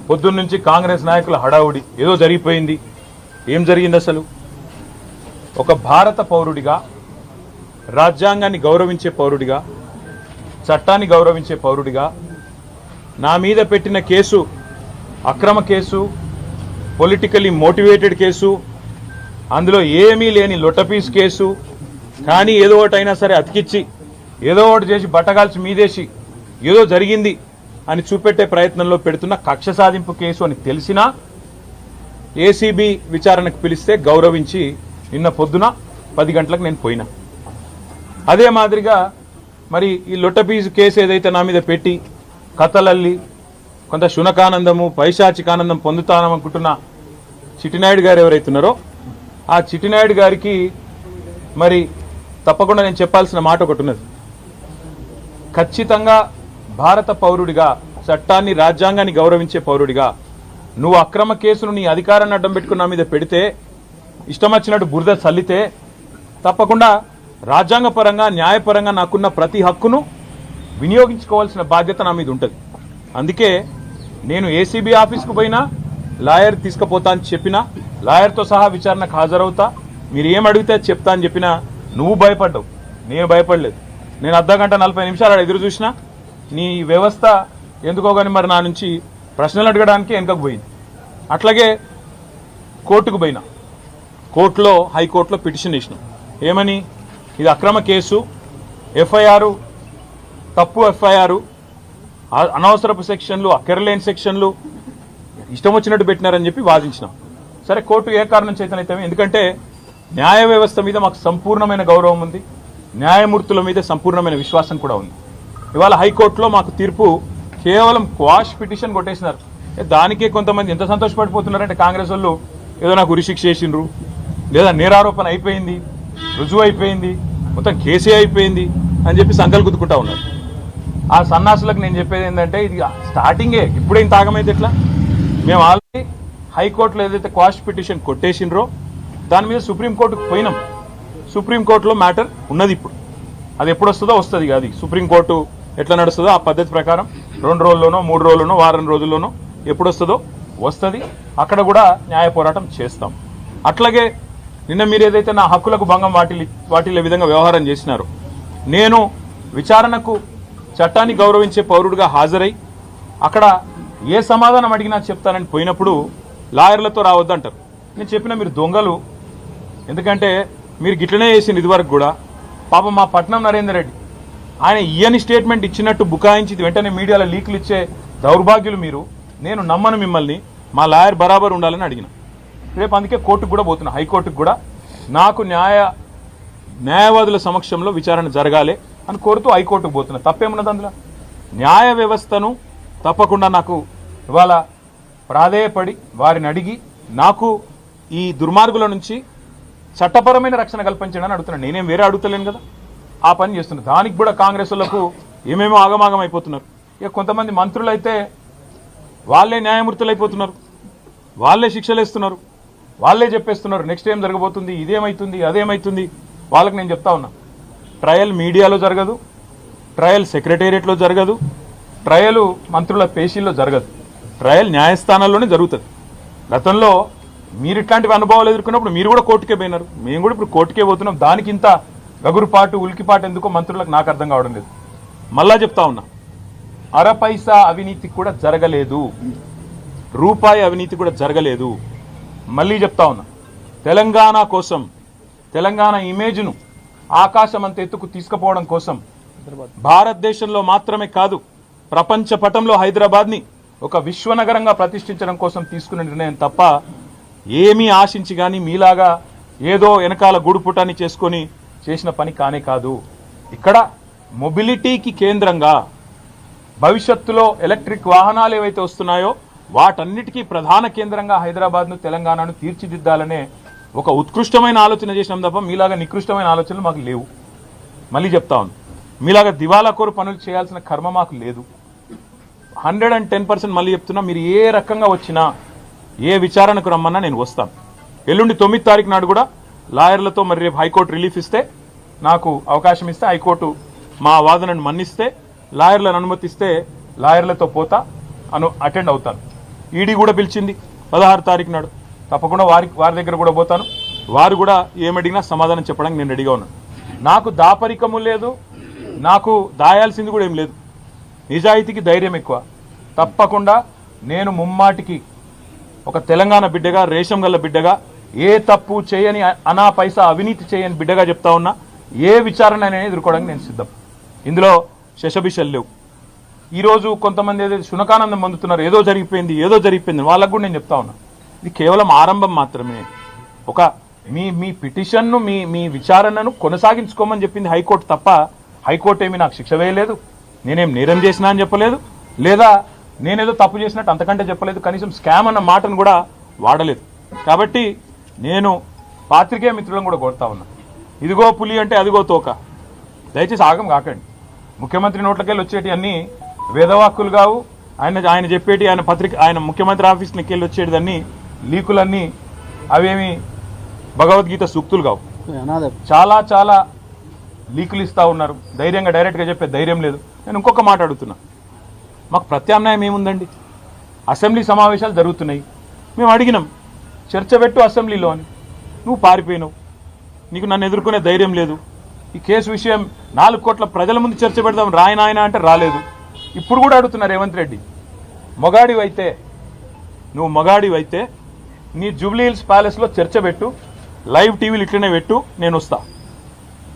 పొద్దున్న నుంచి కాంగ్రెస్ నాయకుల హడావుడి, ఏదో జరిగిపోయింది. ఏం జరిగింది అసలు? ఒక భారత పౌరుడిగా, రాజ్యాంగాన్ని గౌరవించే పౌరుడిగా, చట్టాన్ని గౌరవించే పౌరుడిగా నా మీద పెట్టిన కేసు అక్రమ కేసు, పొలిటికలీ మోటివేటెడ్ కేసు, అందులో ఏమీ లేని లొట్టపీస్ కేసు. కానీ ఏదో ఒకటైనా సరే అతికిచ్చి, ఏదో ఒకటి చేసి బట్టగాల్చి మీదేసి ఏదో జరిగింది అని చూపెట్టే ప్రయత్నంలో పెడుతున్న కక్ష సాధింపు కేసు అని తెలిసినా ఏసీబీ విచారణకు పిలిస్తే గౌరవించి నిన్న పొద్దున 10 గంటలకు నేను పోయినా. అదే మాదిరిగా మరి ఈ లొట్టపీసు కేసు ఏదైతే నా మీద పెట్టి కథలల్లి కొంత శునకానందము, పైశాచికానందం పొందుతాననుకుంటున్న చిట్టినాయుడు గారు ఎవరైతున్నారో ఆ చిట్టినాయుడు గారికి మరి తప్పకుండా నేను చెప్పాల్సిన మాట ఒకటి ఉన్నది. ఖచ్చితంగా భారత పౌరుడిగా, చట్టాన్ని రాజ్యాంగాన్ని గౌరవించే పౌరుడిగా నువ్వు అక్రమ కేసును నీ అధికారాన్ని అడ్డం పెట్టుకున్న మీద పెడితే, ఇష్టం వచ్చినట్టు బురద చల్లితే తప్పకుండా రాజ్యాంగపరంగా, న్యాయపరంగా నాకున్న ప్రతి హక్కును వినియోగించుకోవాల్సిన బాధ్యత నా మీద ఉంటుంది. అందుకే నేను ఏసీబీ ఆఫీస్కు పోయినా లాయర్ తీసుకుపోతా అని చెప్పినా, లాయర్తో సహా విచారణకు హాజరవుతా, మీరు ఏం అడిగితే చెప్తా అని చెప్పినా నువ్వు భయపడ్డావు, నేను భయపడలేదు. నేను అర్ధగంట 40 నిమిషాలు ఎదురు చూసినా నీ వ్యవస్థ ఎందుకో కానీ మరి నా నుంచి ప్రశ్నలు అడగడానికి వెనకకు పోయింది. అట్లాగే కోర్టుకు పోయినా, కోర్టులో హైకోర్టులో పిటిషన్ ఇచ్చినాం. ఏమని? ఇది అక్రమ కేసు, ఎఫ్ఐఆర్ తప్పు, ఎఫ్ఐఆర్ అనవసరపు సెక్షన్లు, అక్కరలేని సెక్షన్లు ఇష్టం వచ్చినట్టు పెట్టినారని చెప్పి వాదించినాం. సరే, కోర్టు ఏ కారణం చేతనైతే, ఎందుకంటే న్యాయ వ్యవస్థ మీద మాకు సంపూర్ణమైన గౌరవం ఉంది, న్యాయమూర్తుల మీద సంపూర్ణమైన విశ్వాసం కూడా ఉంది. ఇవాళ హైకోర్టులో మాకు తీర్పు కేవలం క్వాష్ పిటిషన్ కొట్టేసినారు. దానికే కొంతమంది ఎంత సంతోషపడిపోతున్నారంటే, కాంగ్రెస్ వాళ్ళు ఏదో నాకు ఉరిశిక్ష చేసిండ్రు, లేదా నేరారోపణ అయిపోయింది, రుజువు అయిపోయింది, మొత్తం కేసే అయిపోయింది అని చెప్పి సంకల్ గుద్దుకుంటా ఉన్నారు. ఆ సన్నాసులకు నేను చెప్పేది ఏంటంటే, ఇది స్టార్టింగే, ఇప్పుడే ఇంత ఆగమైతే ఎట్లా? మేము ఆల్రెడీ హైకోర్టులో ఏదైతే క్వాష్ పిటిషన్ కొట్టేసినరో దాని మీద సుప్రీంకోర్టుకు పోయినాం. సుప్రీంకోర్టులో మ్యాటర్ ఉన్నది. ఇప్పుడు అది ఎప్పుడు వస్తుందో వస్తుంది. అది సుప్రీంకోర్టు ఎట్లా నడుస్తుందో ఆ పద్ధతి ప్రకారం 2 రోజుల్లోనో 3 రోజుల్లోనో వారం రోజుల్లోనో ఎప్పుడు వస్తుందో వస్తుంది. అక్కడ కూడా న్యాయ పోరాటం చేస్తాం. అట్లాగే నిన్న మీరు ఏదైతే నా హక్కులకు భంగం వాటిల్లే విధంగా వ్యవహారం చేసినారో, నేను విచారణకు చట్టాన్ని గౌరవించే పౌరుడిగా హాజరై అక్కడ ఏ సమాధానం అడిగినా చెప్తానని పోయినప్పుడు లాయర్లతో రావద్దంటారు. నేను చెప్పిన మీరు దొంగలు, ఎందుకంటే మీరు గిట్లనే చేసింది ఇదివరకు కూడా. పాపం మా పట్నం నరేందర్ రెడ్డి ఆయన ఇయని స్టేట్మెంట్ ఇచ్చినట్టు బుకాయించి వెంటనే మీడియాలో లీకులు ఇచ్చే దౌర్భాగ్యులు మీరు. నేను నమ్మను మిమ్మల్ని, మా లాయర్ బరాబర్ ఉండాలని అడిగిన. రేపు అందుకే కోర్టుకు కూడా పోతున్నా, హైకోర్టుకు కూడా. నాకు న్యాయవాదుల సమక్షంలో విచారణ జరగాలి అని కోరుతూ హైకోర్టుకు పోతున్నా. తప్పేమున్నది అందులో? న్యాయ వ్యవస్థను తప్పకుండా నాకు ఇవాళ ప్రాధేయపడి వారిని అడిగి నాకు ఈ దుర్మార్గుల నుంచి చట్టపరమైన రక్షణ కల్పించడానికి అడుగుతున్నాను. నేనేం వేరే అడుగుతలేను కదా, ఆ పని చేస్తున్నా. దానికి కూడా కాంగ్రెస్ వాళ్ళకు ఏమేమో ఆగమాగం అయిపోతున్నారు. ఇక కొంతమంది మంత్రులు అయితే వాళ్ళే న్యాయమూర్తులు అయిపోతున్నారు, వాళ్ళే శిక్షలు వేస్తున్నారు, వాళ్ళే చెప్పేస్తున్నారు నెక్స్ట్ ఏం జరగబోతుంది, ఇదేమవుతుంది, అదేమవుతుంది. వాళ్ళకి నేను చెప్తా ఉన్నా, ట్రయల్ మీడియాలో జరగదు, ట్రయల్ సెక్రటేరియట్లో జరగదు, ట్రయల్ మంత్రుల పేషీల్లో జరగదు, ట్రయల్ న్యాయస్థానాల్లోనే జరుగుతుంది. గతంలో మీరు ఇట్లాంటివి అనుభవాలు ఎదుర్కొన్నప్పుడు మీరు కూడా కోర్టుకే పోయినారు, మేము కూడా ఇప్పుడు కోర్టుకే పోతున్నాం. దానికి ఇంత గగురుపాటు ఉలికిపాటు ఎందుకో మంత్రులకు నాకు అర్థం కావడం లేదు. మళ్ళా చెప్తా ఉన్నా, అర పైసా అవినీతి కూడా జరగలేదు, రూపాయి అవినీతి కూడా జరగలేదు. మళ్ళీ చెప్తా ఉన్నా, తెలంగాణ కోసం, తెలంగాణ ఇమేజ్ను ఆకాశం అంత ఎత్తుకు తీసుకుపోవడం కోసం, భారతదేశంలో మాత్రమే కాదు ప్రపంచ పటంలో హైదరాబాద్ని ఒక విశ్వనగరంగా ప్రతిష్ఠించడం కోసం తీసుకున్న నిర్ణయం తప్ప ఏమీ ఆశించి కానీ మీలాగా ఏదో వెనకాల గూడుపుటాన్ని చేసుకొని చేసిన పని కానే కాదు. ఇక్కడ మొబిలిటీకి కేంద్రంగా భవిష్యత్తులో ఎలక్ట్రిక్ వాహనాలు ఏవైతే వస్తున్నాయో వాటన్నిటికీ ప్రధాన కేంద్రంగా హైదరాబాద్ను, తెలంగాణను తీర్చిదిద్దాలనే ఒక ఉత్కృష్టమైన ఆలోచన చేసినాం తప్ప మీలాగా నికృష్టమైన ఆలోచనలు మాకు లేవు. మళ్ళీ చెప్తా ఉన్నాను, మీలాగా దివాలాకోరు పనులు చేయాల్సిన కర్మ మాకు లేదు. 110% మళ్ళీ చెప్తున్నా, మీరు ఏ రకంగా వచ్చినా, ఏ విచారణకు రమ్మన్నా నేను వస్తాను. ఎల్లుండి 9వ తారీఖు నాడు కూడా లాయర్లతో మరి రేపు హైకోర్టు రిలీఫ్ ఇస్తే, నాకు అవకాశం ఇస్తే, హైకోర్టు మా వాదనను మన్నిస్తే, లాయర్లను అనుమతిస్తే లాయర్లతో పోతా, అటెండ్ అవుతాను. ఈడీ కూడా పిలిచింది 16 తారీఖు నాడు. తప్పకుండా వారి దగ్గర కూడా పోతాను. వారు కూడా ఏమడిగినా సమాధానం చెప్పడానికి నేను రెడీగా ఉన్నాను. నాకు దాపరికము లేదు, నాకు దాయాల్సింది కూడా ఏం లేదు. నిజాయితీకి ధైర్యం ఎక్కువ. తప్పకుండా నేను ముమ్మాటికి ఒక తెలంగాణ బిడ్డగా, రేషం గల్ల బిడ్డగా, ఏ తప్పు చేయని అనా పైసా అవినీతి చేయని బిడ్డగా చెప్తా ఉన్నా. ఏ విచారణ అనేది ఎదుర్కోవడానికి నేను సిద్ధం. ఇందులో శశబిషలు లేవు. ఈరోజు కొంతమంది ఏదైతే శునకానందం పొందుతున్నారు, ఏదో జరిగిపోయింది వాళ్ళకు కూడా నేను చెప్తా ఉన్నా, ఇది కేవలం ఆరంభం మాత్రమే. ఒక మీ పిటిషన్ను మీ విచారణను కొనసాగించుకోమని చెప్పింది హైకోర్టు తప్ప హైకోర్టు ఏమి నాకు శిక్ష వేయలేదు, నేనేం నేరం చేసినా అని చెప్పలేదు, లేదా నేనేదో తప్పు చేసినట్టు అంతకంటే చెప్పలేదు, కనీసం స్కామ్ అన్న మాటను కూడా వాడలేదు. కాబట్టి నేను పాత్రికేయ మిత్రులను కూడా కోరుతా ఉన్నా, ఇదిగో పులి అంటే అదిగో తోక, దయచేసి ఆగం కాకండి. ముఖ్యమంత్రి నోట్లకెళ్ళి వచ్చేటి అన్నీ వేదవాక్కులు కావు. ఆయన చెప్పేటి ఆయన ముఖ్యమంత్రి ఆఫీస్కి వెళ్ళి వచ్చేటిదన్నీ లీకులన్నీ అవేమి భగవద్గీత సూక్తులు కావు. చాలా లీకులు ఇస్తూ ఉన్నారు. ధైర్యంగా డైరెక్ట్గా చెప్పే ధైర్యం లేదు. నేను ఇంకొక మాట అడుగుతున్నా, మాకు ప్రత్యామ్నాయం ఏముందండి? అసెంబ్లీ సమావేశాలు జరుగుతున్నాయి, మేము అడిగినాం చర్చ పెట్టు అసెంబ్లీలో అని, నువ్వు పారిపోయినావు, నీకు నన్ను ఎదుర్కొనే ధైర్యం లేదు. ఈ కేసు విషయం 4 కోట్ల ప్రజల ముందు చర్చ పెడదాం రాయనాయన అంటే రాలేదు. ఇప్పుడు కూడా అడుగుతున్నారు రేవంత్ రెడ్డి, నువ్వు మగాడివైతే నీ జూబ్లీ హిల్స్ ప్యాలెస్లో చర్చ పెట్టు, లైవ్ టీవీలు ఇట్లనే పెట్టు, నేను వస్తా,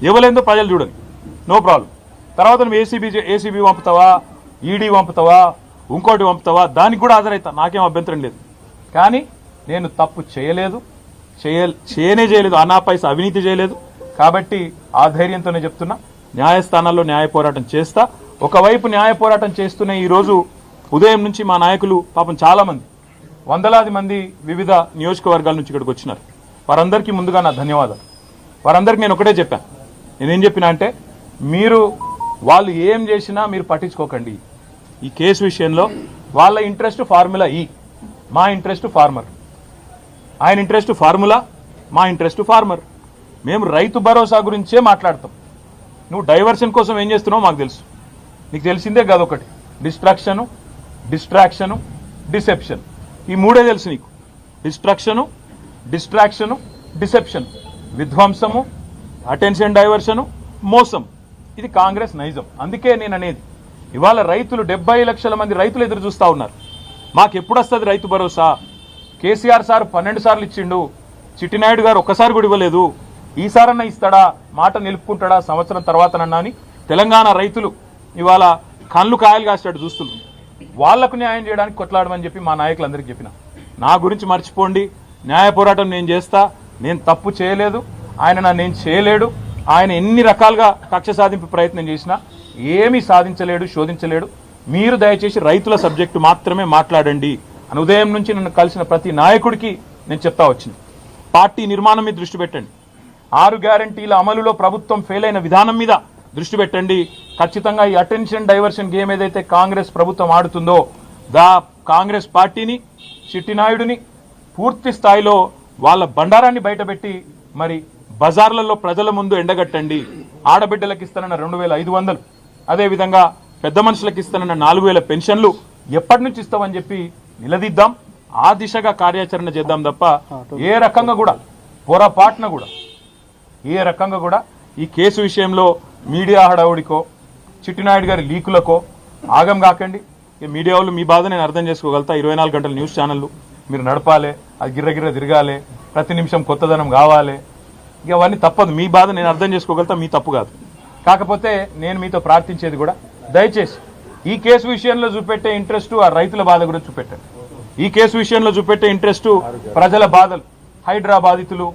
ఇవ్వలేదో ప్రజలు చూడండి, నో ప్రాబ్లం. తర్వాత నువ్వు ఏసీబీ పంపుతావా, ఈడీ పంపుతావా, ఇంకోటి పంపుతావా, దానికి కూడా హాజరవుతా, నాకేం అభ్యంతరం లేదు. కానీ నేను తప్పు చేయలేదు, అనా పైసా అవినీతి చేయలేదు. కాబట్టి ఆ ధైర్యంతోనే చెప్తున్నా, న్యాయస్థానాల్లో న్యాయ పోరాటం చేస్తా. ఒకవైపు న్యాయ పోరాటం చేస్తూనే ఈరోజు ఉదయం నుంచి మా నాయకులు పాపం చాలామంది, వందలాది మంది వివిధ నియోజకవర్గాల నుంచి ఇక్కడికి వచ్చినారు. వారందరికీ ముందుగా నా ధన్యవాదాలు. వారందరికీ నేను ఒకటే చెప్పాను, నేనేం చెప్పినా అంటే, వాళ్ళు ఏం చేసినా మీరు పట్టించుకోకండి. ఈ కేసు విషయంలో వాళ్ళ ఇంట్రెస్ట్ ఫార్ములా ఈ, మా ఇంట్రెస్ట్ ఫార్మర్. ఆయన ఇంట్రెస్ట్ ఫార్ములా, మా ఇంట్రెస్ట్ ఫార్మర్. మేము రైతు భరోసా గురించే మాట్లాడతాం. నువ్వు డైవర్షన్ కోసం ఏం చేస్తున్నావు మాకు తెలుసు, నీకు తెలిసిందే కాదు. ఒకటి డిస్ట్రాక్షను, డిసెప్షన్, ఈ మూడే తెలుసు నీకు. డిస్ట్రాక్షను, డిసెప్షన్, విధ్వంసము, అటెన్షన్ డైవర్షను, మోసం. ఇది కాంగ్రెస్ నైజం. అందుకే నేను అనేది, ఇవాళ రైతులు 70 లక్షల మంది రైతులు ఎదురు చూస్తూ ఉన్నారు. మాకు ఎప్పుడు వస్తుంది రైతు భరోసా? కేసీఆర్ సార్ 12 సార్లు ఇచ్చిండు, చిట్టినాయుడు గారు ఒక్కసారి కూడా ఇవ్వలేదు. ఈసారన్నా ఇస్తాడా, మాట నిలుపుకుంటాడా సంవత్సరం తర్వాతనన్నా అని తెలంగాణ రైతులు ఇవాళ కళ్ళు కాయలు కాసేటట్టు చూస్తున్నారు. వాళ్లకు న్యాయం చేయడానికి కొట్లాడమని చెప్పి మా నాయకులందరికీ చెప్పిన. నా గురించి మర్చిపోండి, న్యాయ పోరాటం నేను చేస్తా, నేను తప్పు చేయలేదు, ఆయన నన్ను చేయలేడు. ఆయన ఎన్ని రకాలుగా కక్ష సాధింపు ప్రయత్నం చేసినా ఏమీ సాధించలేడు, శోధించలేడు. మీరు దయచేసి రైతుల సబ్జెక్టు మాత్రమే మాట్లాడండి అని ఉదయం నుంచి నన్ను కలిసిన ప్రతి నాయకుడికి నేను చెప్తా వచ్చింది. పార్టీ నిర్మాణం మీద దృష్టి పెట్టండి, 6 గ్యారంటీల అమలులో ప్రభుత్వం ఫెయిల్ అయిన విధానం మీద దృష్టి పెట్టండి. ఖచ్చితంగా ఈ అటెన్షన్ డైవర్షన్ గేమ్ ఏదైతే కాంగ్రెస్ ప్రభుత్వం ఆడుతుందో, కాంగ్రెస్ పార్టీని, చిట్టినాయుడిని పూర్తి స్థాయిలో వాళ్ళ బండారాన్ని బయటపెట్టి మరి బజార్లలో ప్రజల ముందు ఎండగట్టండి. ఆడబిడ్డలకు ఇస్తానన్న 2500, అదేవిధంగా పెద్ద మనుషులకు ఇస్తానన్న 4000 పెన్షన్లు ఎప్పటి నుంచి ఇస్తామని చెప్పి నిలదీద్దాం. ఆ దిశగా కార్యాచరణ చేద్దాం తప్ప ఏ రకంగా కూడా పొరపాటున కూడా ఈ కేసు విషయంలో మీడియా హడావుడికో, చిట్టినాయుడు గారి లీకులకో ఆగం కాకండి. మీడియా వాళ్ళు మీ బాధ నేను అర్థం చేసుకోగలుగుతా. 24 గంటల న్యూస్ ఛానళ్ళు మీరు నడపాలి, అది గిర్రగిర్ర తిరగాలి, ప్రతి నిమిషం కొత్తదనం కావాలి. ఇక అవన్నీ తప్పదు. మీ బాధ నేను అర్థం చేసుకోగలుగుతా, మీ తప్పు కాదు. కాకపోతే నేను మీతో ప్రార్థించేది కూడా, దయచేసి ఈ కేసు విషయంలో చూపెట్టే ఇంట్రెస్ట్ ఆ రైతుల బాధ గురించి చూపెట్టండి. ఈ కేసు విషయంలో చూపెట్టే ఇంట్రెస్ట్ ప్రజల బాధలు, హైడ్రా బాధితులు,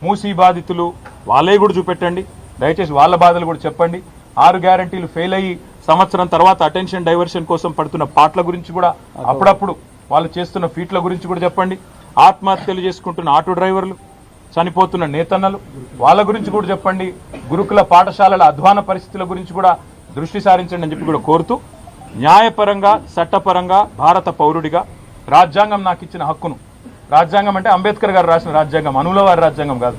మూసీ బాధితులు, వాళ్ళే కూడా చూపెట్టండి. దయచేసి వాళ్ళ బాధలు కూడా చెప్పండి. 6 గ్యారంటీలు ఫెయిల్ అయ్యి సంవత్సరం తర్వాత అటెన్షన్ డైవర్షన్ కోసం పడుతున్న పాటల గురించి కూడా, అప్పుడప్పుడు వాళ్ళు చేస్తున్న ఫీట్ల గురించి కూడా చెప్పండి. ఆత్మహత్యలు చేసుకుంటున్న ఆటో డ్రైవర్లు, చనిపోతున్న నేతన్నలు, వాళ్ళ గురించి కూడా చెప్పండి. గురుకుల పాఠశాలల అధ్వాన పరిస్థితుల గురించి కూడా దృష్టి సారించండి అని చెప్పి కూడా కోరుతూ, న్యాయపరంగా, చట్టపరంగా, భారత పౌరుడిగా రాజ్యాంగం నాకు ఇచ్చిన హక్కును, రాజ్యాంగం అంటే అంబేద్కర్ గారు రాసిన రాజ్యాంగం, అనుల వారి రాజ్యాంగం కాదు,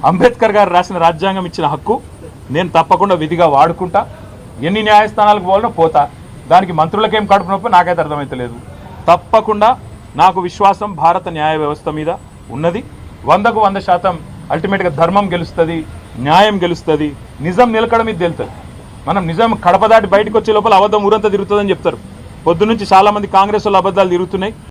అంబేద్కర్ గారు రాసిన రాజ్యాంగం ఇచ్చిన హక్కు నేను తప్పకుండా విధిగా వాడుకుంటా. ఎన్ని న్యాయస్థానాలకు పోవాలనో పోతా. దానికి మంత్రులకేం కడుపు నొప్పి నాకైతే అర్థమైతలేదు. తప్పకుండా నాకు విశ్వాసం భారత న్యాయ వ్యవస్థ మీద ఉన్నది. 100కు 100% అల్టిమేట్గా ధర్మం గెలుస్తుంది, న్యాయం గెలుస్తుంది, నిజం నిలకడ మీద తెలుస్తుంది. మనం నిజం కడప దాటి బయటకు వచ్చే లోపల అబద్ధం ఊరంతా తిరుగుతుందని చెప్తారు. పొద్దునుంచి చాలా మంది కాంగ్రెస్ వాళ్ళు అబద్ధాలు తిరుగుతున్నాయి.